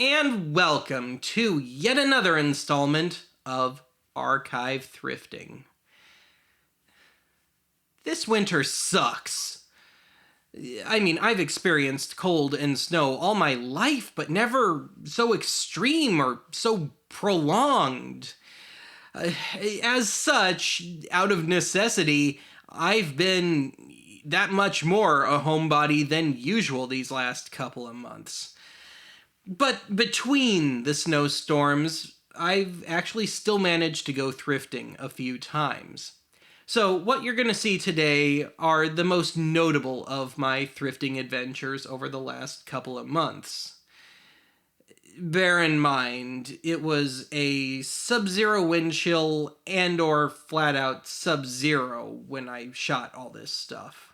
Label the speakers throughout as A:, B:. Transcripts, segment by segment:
A: and welcome to yet another installment of Archive Thrifting. This winter sucks. I mean, I've experienced cold and snow all my life, but never so extreme or so prolonged. As such, out of necessity, I've been that much more a homebody than usual these last couple of months. But between the snowstorms, I've actually still managed to go thrifting a few times. So what you're going to see today are the most notable of my thrifting adventures over the last couple of months. Bear in mind, it was a sub-zero wind chill and or flat-out sub-zero when I shot all this stuff.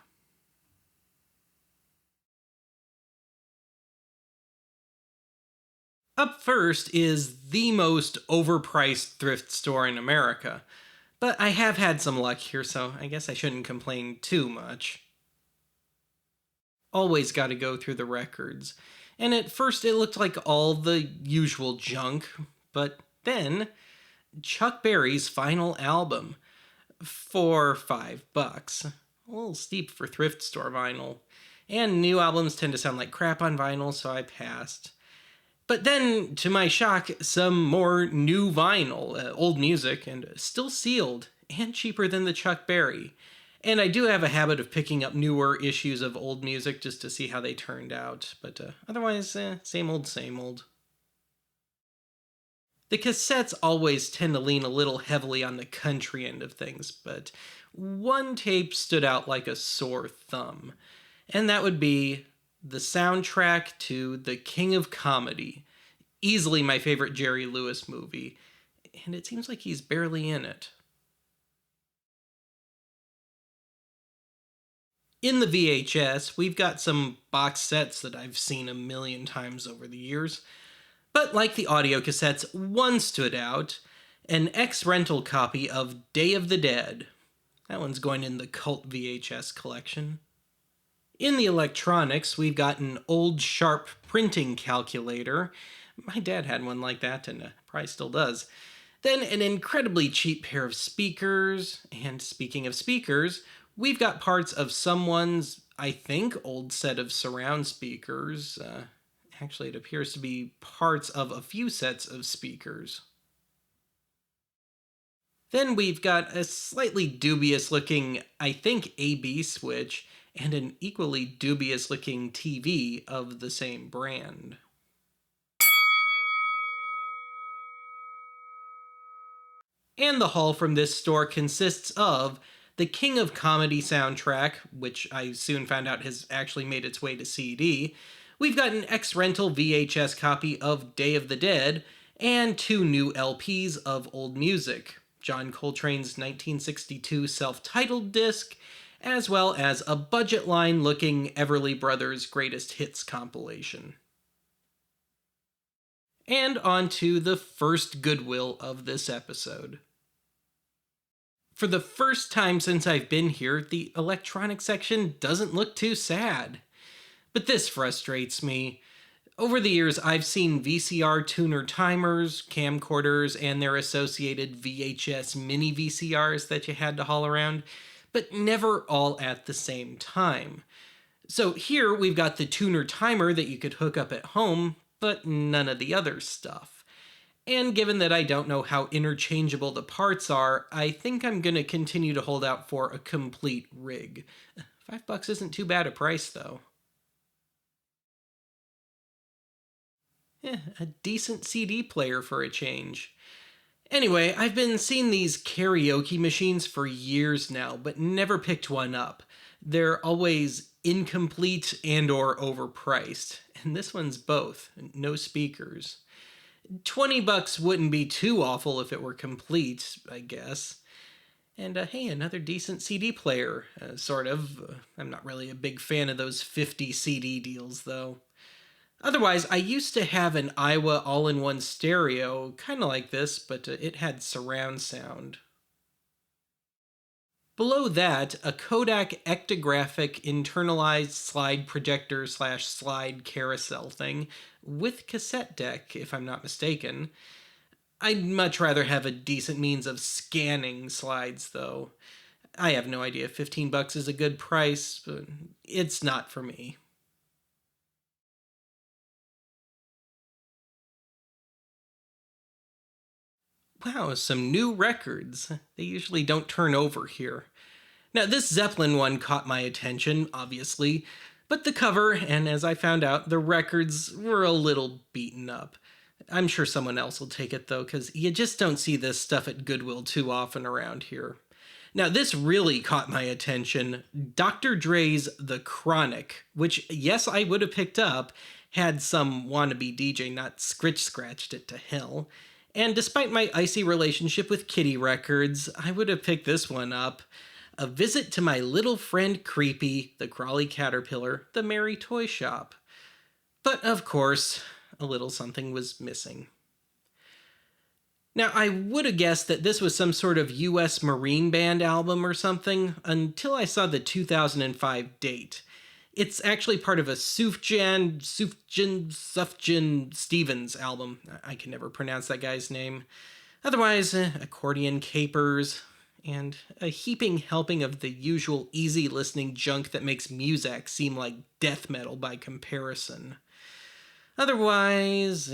A: Up first is the most overpriced thrift store in America, but I have had some luck here, so I guess I shouldn't complain too much. Always gotta go through the records, and at first it looked like all the usual junk, but then Chuck Berry's final album for $5. A little steep for thrift store vinyl, and new albums tend to sound like crap on vinyl, so I passed. But then, to my shock, some more new vinyl, old music, and still sealed, and cheaper than the Chuck Berry. And I do have a habit of picking up newer issues of old music just to see how they turned out, but otherwise, same old, same old. The cassettes always tend to lean a little heavily on the country end of things, but one tape stood out like a sore thumb, and that would be the soundtrack to The King of Comedy, easily my favorite Jerry Lewis movie, and it seems like he's barely in it. In the VHS, we've got some box sets that I've seen a million times over the years, but like the audio cassettes, one stood out, an ex-rental copy of Day of the Dead. That one's going in the cult VHS collection. In the electronics, we've got an old Sharp printing calculator. My dad had one like that and probably still does. Then an incredibly cheap pair of speakers. And speaking of speakers, we've got parts of someone's, I think, old set of surround speakers. Actually, it appears to be parts of a few sets of speakers. Then we've got a slightly dubious looking, I think, AB switch, and an equally dubious-looking TV of the same brand. And the haul from this store consists of the King of Comedy soundtrack, which I soon found out has actually made its way to CD. We've got an ex-rental VHS copy of Day of the Dead, and 2 new LPs of old music, John Coltrane's 1962 self-titled disc, as well as a budget line looking Everly Brothers Greatest Hits compilation. And on to the first Goodwill of this episode. For the first time since I've been here, the electronics section doesn't look too sad. But this frustrates me. Over the years, I've seen VCR tuner timers, camcorders, and their associated VHS mini VCRs that you had to haul around, but never all at the same time. So here we've got the tuner timer that you could hook up at home, but none of the other stuff. And given that I don't know how interchangeable the parts are, I think I'm going to continue to hold out for a complete rig. $5 isn't too bad a price, though. A decent CD player for a change. Anyway, I've been seeing these karaoke machines for years now, but never picked one up. They're always incomplete and or overpriced, and this one's both, no speakers. $20 wouldn't be too awful if it were complete, I guess. And hey, another decent CD player, sort of. I'm not really a big fan of those 50 CD deals, though. Otherwise, I used to have an Iowa all-in-one stereo, kind of like this, but it had surround sound. Below that, a Kodak ectographic internalized slide projector slash slide carousel thing with cassette deck, if I'm not mistaken. I'd much rather have a decent means of scanning slides, though. I have no idea if 15 bucks is a good price, but it's not for me. Wow, some new records. They usually don't turn over here. Now, this Zeppelin one caught my attention, obviously, but the cover, and as I found out, the records were a little beaten up. I'm sure someone else will take it though, because you just don't see this stuff at Goodwill too often around here. Now, this really caught my attention. Dr. Dre's The Chronic, which, yes, I would have picked up had some wannabe DJ not scratched it to hell. And despite my icy relationship with Kitty Records, I would have picked this one up. A visit to my little friend Creepy, the Crawly Caterpillar, the Merry Toy Shop. But of course, a little something was missing. Now, I would have guessed that this was some sort of US Marine Band album or something until I saw the 2005 date. It's actually part of a Sufjan Stevens album. I can never pronounce that guy's name. Otherwise, accordion capers, and a heaping helping of the usual easy listening junk that makes Muzak seem like death metal by comparison. Otherwise,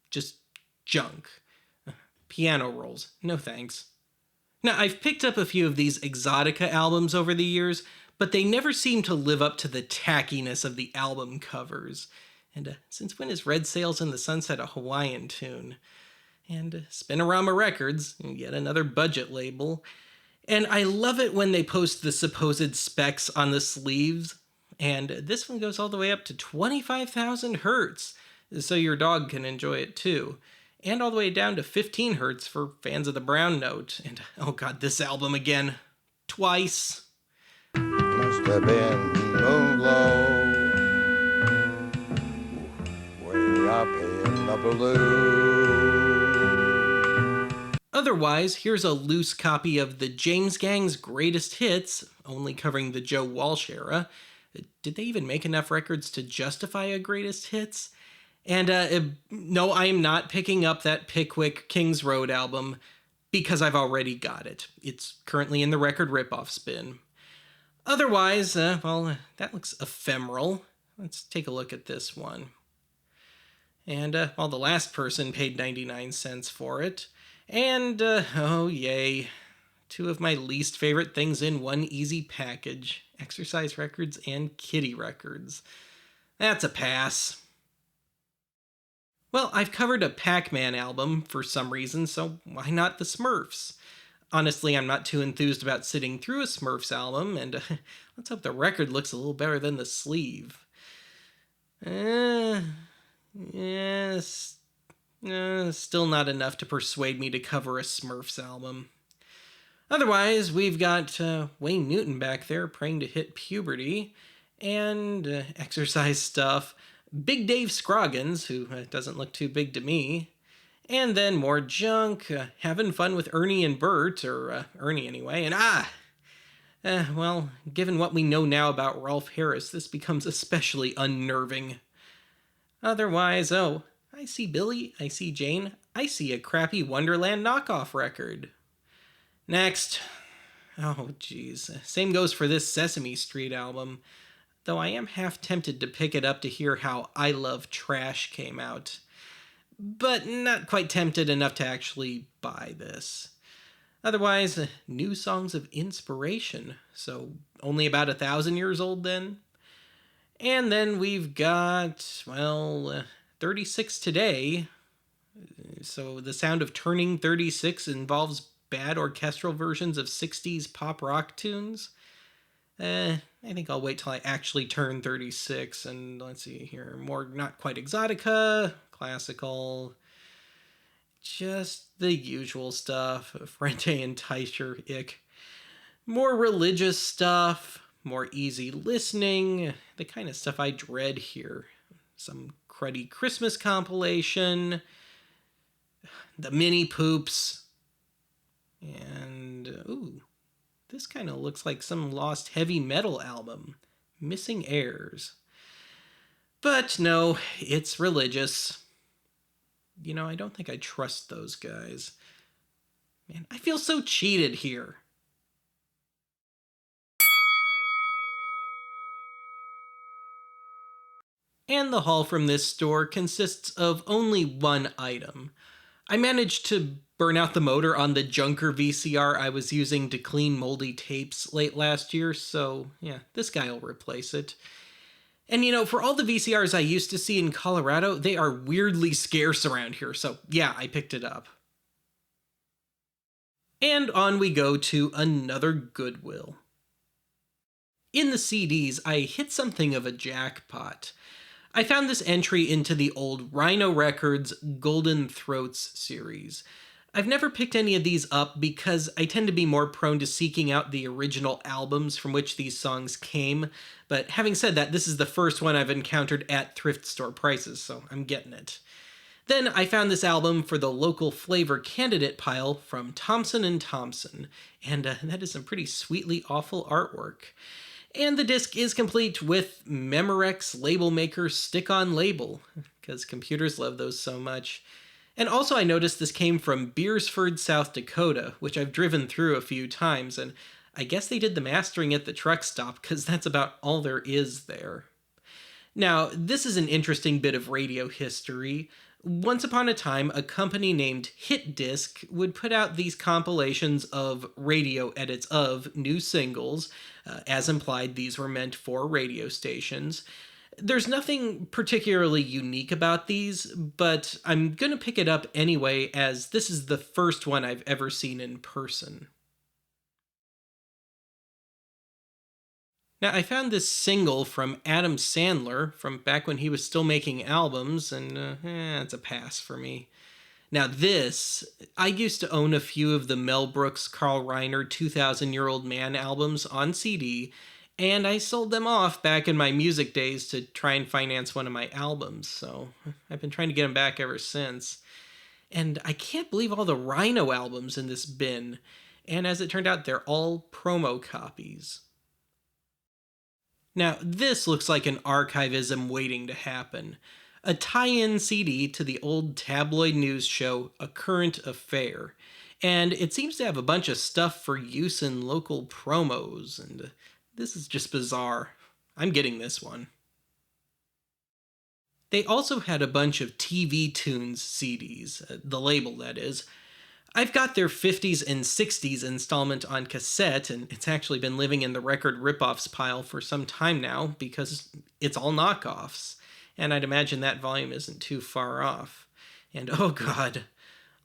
A: just junk. Piano rolls, no thanks. Now, I've picked up a few of these Exotica albums over the years, but they never seem to live up to the tackiness of the album covers. And since when is Red Sails in the Sunset a Hawaiian tune? And Spinorama Records, yet another budget label. And I love it when they post the supposed specs on the sleeves. And this one goes all the way up to 25,000 hertz, so your dog can enjoy it too. And all the way down to 15 hertz for fans of the brown note. And oh god, this album again. Twice.
B: Must have been moonglow way up in the blue.
A: Otherwise, here's a loose copy of the James Gang's Greatest Hits, only covering the Joe Walsh era. Did they even make enough records to justify a Greatest Hits? And no, I am not picking up that Pickwick Kings Road album because I've already got it. It's currently in the record ripoff bin. Otherwise, well, that looks ephemeral. Let's take a look at this one. And, well, the last person paid 99 cents for it. And, oh yay, two of my least favorite things in one easy package. Exercise Records and Kitty Records. That's a pass. Well, I've covered a Pac-Man album for some reason, so why not the Smurfs? Honestly, I'm not too enthused about sitting through a Smurfs album, and let's hope the record looks a little better than the sleeve. Yes, still not enough to persuade me to cover a Smurfs album. Otherwise, we've got Wayne Newton back there praying to hit puberty, and exercise stuff. Big Dave Scroggins, who doesn't look too big to me. And then more junk, having fun with Ernie and Bert, or Ernie anyway. And well, given what we know now about Rolf Harris, this becomes especially unnerving. Otherwise, oh, I see Billy, I see Jane, I see a crappy Wonderland knockoff record. Next. Oh, geez. Same goes for this Sesame Street album. Though I am half tempted to pick it up to hear how I Love Trash came out. But not quite tempted enough to actually buy this. Otherwise, new songs of inspiration. So only about 1,000 years old then. And then we've got, well, 36 Today. So the sound of turning 36 involves bad orchestral versions of 60s pop rock tunes. I think I'll wait till I actually turn 36, and let's see here, more not quite exotica, classical, just the usual stuff, Frente and Teicher, ick. More religious stuff, more easy listening, the kind of stuff I dread here. Some cruddy Christmas compilation, the mini poops, and And, ooh, this kind of looks like some lost heavy metal album. Missing Heirs. But no, it's religious. You know, I don't think I trust those guys. Man, I feel so cheated here. And the haul from this store consists of only one item. I managed to burn out the motor on the junker VCR I was using to clean moldy tapes late last year, so yeah, this guy will replace it. And you know, for all the VCRs I used to see in Colorado, they are weirdly scarce around here, so yeah, I picked it up. And on we go to another Goodwill. In the CDs, I hit something of a jackpot. I found this entry into the old Rhino Records Golden Throats series. I've never picked any of these up because I tend to be more prone to seeking out the original albums from which these songs came, but having said that, this is the first one I've encountered at thrift store prices, so I'm getting it. Then I found this album for the local flavor candidate pile from Thompson & Thompson, and that is some pretty sweetly awful artwork. And the disc is complete with Memorex label maker stick-on label, because computers love those so much. And also I noticed this came from Beersford, South Dakota, which I've driven through a few times, and I guess they did the mastering at the truck stop, because that's about all there is there. Now, this is an interesting bit of radio history. Once upon a time, a company named Hit Disc would put out these compilations of radio edits of new singles. As implied, these were meant for radio stations. There's nothing particularly unique about these, but I'm going to pick it up anyway, as this is the first one I've ever seen in person. Now, I found this single from Adam Sandler from back when he was still making albums, and it's a pass for me. Now this, I used to own a few of the Mel Brooks, Carl Reiner 2,000-Year-Old Man albums on CD, and I sold them off back in my music days to try and finance one of my albums, so I've been trying to get them back ever since. And I can't believe all the Rhino albums in this bin, and as it turned out, they're all promo copies. Now, this looks like an archivism waiting to happen. A tie-in CD to the old tabloid news show, A Current Affair. And it seems to have a bunch of stuff for use in local promos, and this is just bizarre. I'm getting this one. They also had a bunch of TV Tunes CDs, the label that is. I've got their 50s and 60s installment on cassette, and it's actually been living in the record ripoffs pile for some time now because it's all knockoffs, and I'd imagine that volume isn't too far off. And oh god,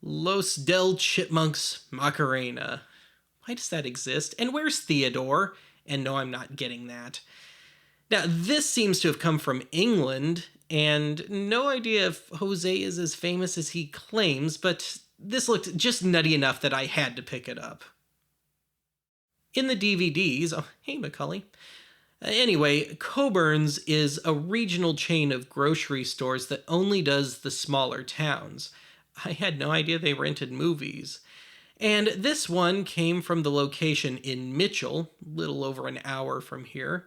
A: Los Del Chipmunks Macarena. Why does that exist? And where's Theodore? And no, I'm not getting that. Now, this seems to have come from England, and no idea if Jose is as famous as he claims, but this looked just nutty enough that I had to pick it up. In the DVDs, oh, hey Macaulay. Anyway, Coburn's is a regional chain of grocery stores that only does the smaller towns. I had no idea they rented movies. And this one came from the location in Mitchell, little over an hour from here.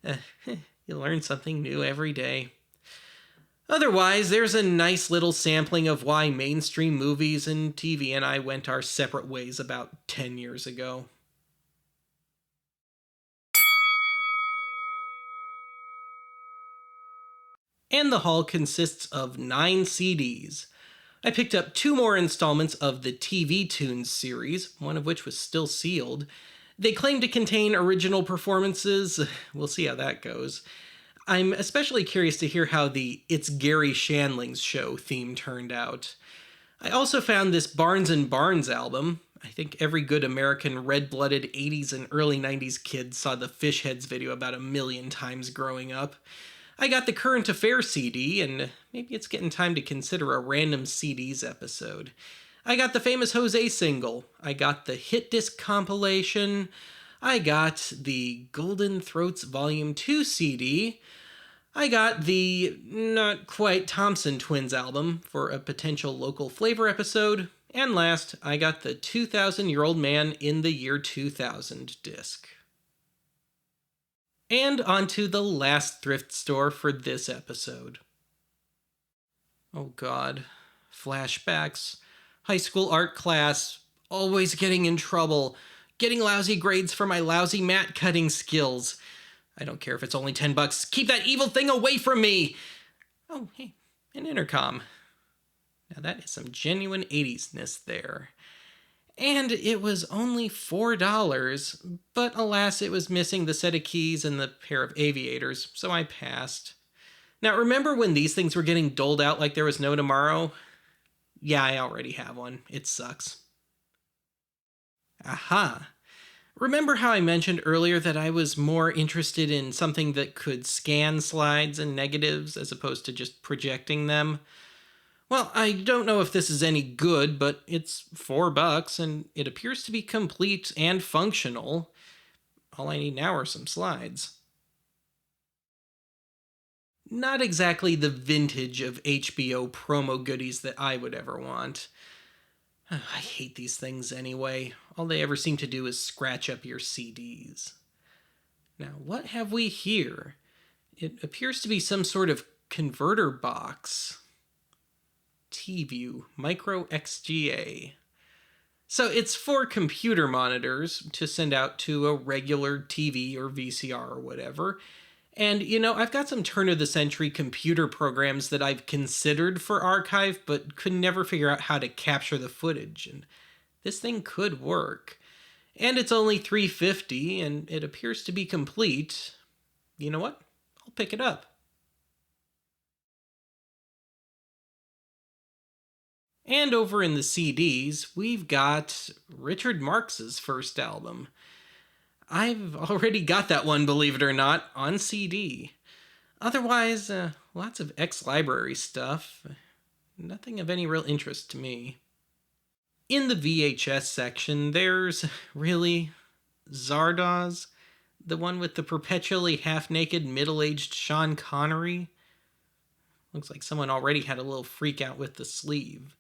A: You learn something new every day. Otherwise, there's a nice little sampling of why mainstream movies and TV and I went our separate ways about 10 years ago. And the haul consists of 9 CDs. I picked up 2 more installments of the TV Tunes series, one of which was still sealed. They claim to contain original performances. We'll see how that goes. I'm especially curious to hear how the It's Gary Shandling's Show theme turned out. I also found this Barnes & Barnes album. I think every good American red-blooded 80s and early 90s kid saw the Fishheads video about 1,000,000 times growing up. I got the Current Affair CD, and maybe it's getting time to consider a random CDs episode. I got the famous Jose single. I got the Hit Disc compilation. I got the Golden Throats Volume 2 CD. I got the not quite Thompson Twins album for a potential local flavor episode. And last, I got the 2,000-Year-Old Man in the Year 2000 disc. And onto the last thrift store for this episode. Oh god. Flashbacks. High school art class. Always getting in trouble. Getting lousy grades for my lousy mat cutting skills. I don't care if it's only $10. Keep that evil thing away from me! Oh, hey, an intercom. Now that is some genuine 80s-ness there. And it was only $4, but alas, it was missing the set of keys and the pair of aviators, so I passed. Now, remember when these things were getting doled out like there was no tomorrow? Yeah, I already have one. It sucks. Aha! Remember how I mentioned earlier that I was more interested in something that could scan slides and negatives as opposed to just projecting them? Well, I don't know if this is any good, but it's $4 and it appears to be complete and functional. All I need now are some slides. Not exactly the vintage of HBO promo goodies that I would ever want. I hate these things anyway. All they ever seem to do is scratch up your CDs. Now, what have we here? It appears to be some sort of converter box. T-View Micro XGA. So it's for computer monitors to send out to a regular TV or VCR or whatever. And, I've got some turn-of-the-century computer programs that I've considered for archive, but could never figure out how to capture the footage. And this thing could work. And it's only $350, and it appears to be complete. You know what? I'll pick it up. And over in the CDs, we've got Richard Marx's first album. I've already got that one, believe it or not, on CD. Otherwise, lots of ex-library stuff. Nothing of any real interest to me. In the VHS section, there's, really, Zardoz, the one with the perpetually half-naked middle-aged Sean Connery. Looks like someone already had a little freak out with the sleeve.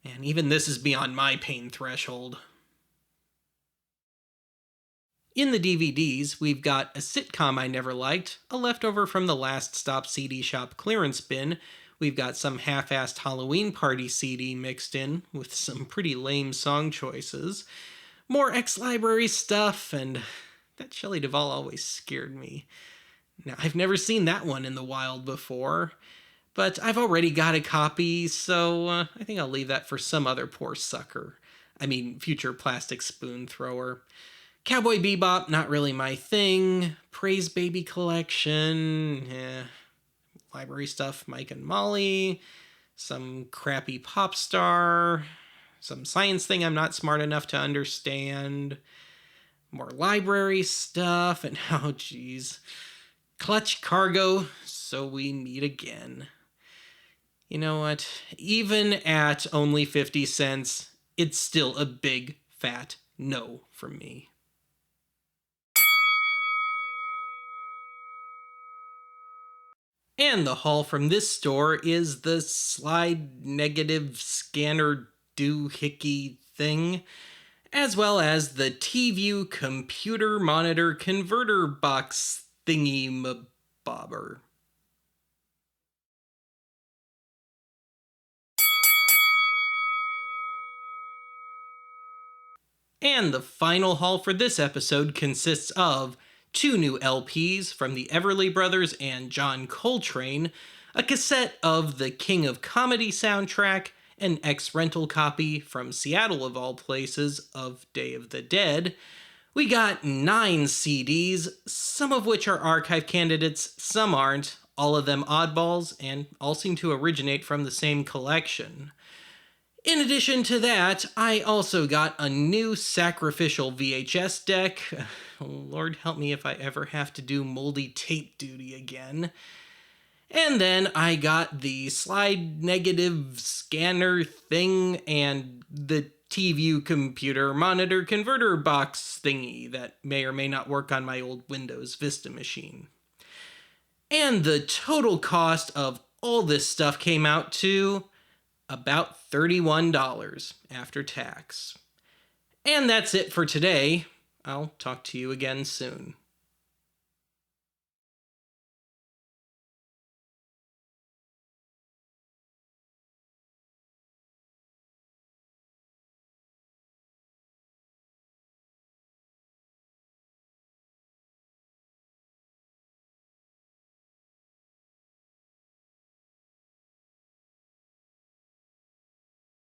A: And even this is beyond my pain threshold. In the DVDs, we've got a sitcom I never liked, a leftover from the Last Stop CD Shop clearance bin. We've got some half-assed Halloween Party CD mixed in, with some pretty lame song choices. More ex-library stuff, and that Shelley Duvall always scared me. Now, I've never seen that one in the wild before, but I've already got a copy, so I think I'll leave that for some other poor sucker. I mean, future plastic spoon thrower. Cowboy Bebop, not really my thing. Praise Baby Collection, library stuff, Mike and Molly. Some crappy pop star. Some science thing I'm not smart enough to understand. More library stuff, and oh geez. Clutch Cargo, So We Meet Again. You know what? Even at only 50 cents, it's still a big, fat no from me. And the haul from this store is the slide negative scanner doohickey thing, as well as the T-View computer monitor converter box thingy-mabobber. And the final haul for this episode consists of 2 new LPs from the Everly Brothers and John Coltrane, a cassette of the King of Comedy soundtrack, an ex-rental copy from Seattle of all places of Day of the Dead. We got 9 CDs, some of which are archive candidates, some aren't, all of them oddballs, and all seem to originate from the same collection. In addition to that, I also got a new sacrificial VHS deck. Lord help me if I ever have to do moldy tape duty again. And then I got the slide negative scanner thing and the T-View computer monitor converter box thingy that may or may not work on my old Windows Vista machine. And the total cost of all this stuff came out to about $31 after tax. And that's it for today. I'll talk to you again soon.